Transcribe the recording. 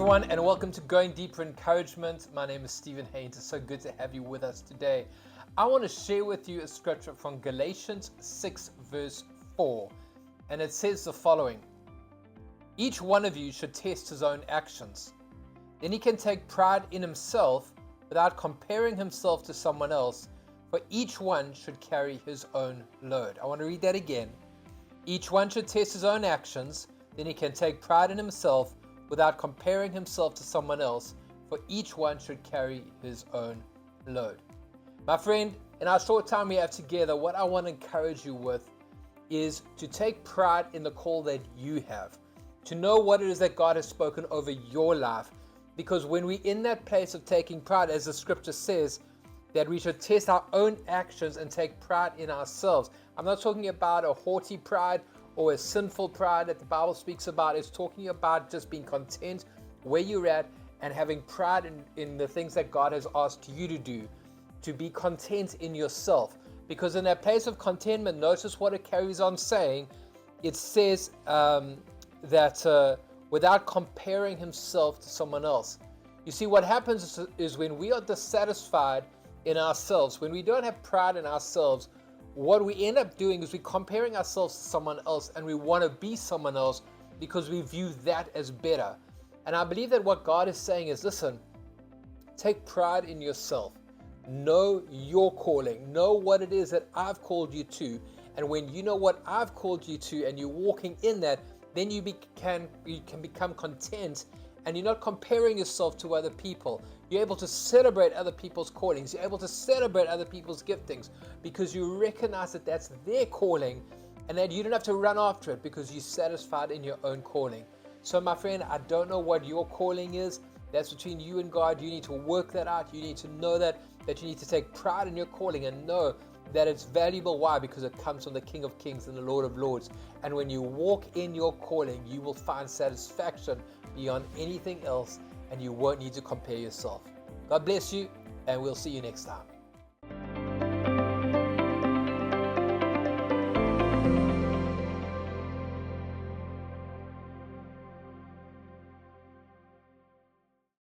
everyone, and welcome to Going Deeper Encouragement. My name is Stephen Haynes. It's so good to have you with us today. I want to share with you a scripture from Galatians 6 verse 4, and it says the following: each one of you should test his own actions. Then he can take pride in himself without comparing himself to someone else, for each one should carry his own load. I want to read that again. Each one should test his own actions, then he can take pride in himself without comparing himself to someone else, for each one should carry his own load. My friend, in our short time we have together, what I want to encourage you with is to take pride in the call that you have, to know what it is that God has spoken over your life, because when we're in that place of taking pride, as the scripture says, that we should test our own actions and take pride in ourselves. I'm not talking about a haughty pride or a sinful pride that the Bible speaks about. It's talking about just being content where you're at and having pride in the things that God has asked you to do, to be content in yourself. Because in that place of contentment, notice what it carries on saying. It says that without comparing himself to someone else. You see, what happens is when we are dissatisfied in ourselves, when we don't have pride in ourselves, what we end up doing is we're comparing ourselves to someone else, and we want to be someone else because we view that as better. And I believe that what God is saying is, listen, take pride in yourself. Know your calling. Know what it is that I've called you to. And when you know what I've called you to and you're walking in that, then you can become content, and you're not comparing yourself to other people. You're able to celebrate other people's callings. You're able to celebrate other people's giftings because you recognize that that's their calling and that you don't have to run after it because you're satisfied in your own calling. So my friend, I don't know what your calling is. That's between you and God. You need to work that out. You need to know that you need to take pride in your calling and know that it's valuable. Why? Because it comes from the King of Kings and the Lord of Lords. And when you walk in your calling, you will find satisfaction beyond anything else, and you won't need to compare yourself. God bless you, and we'll see you next time.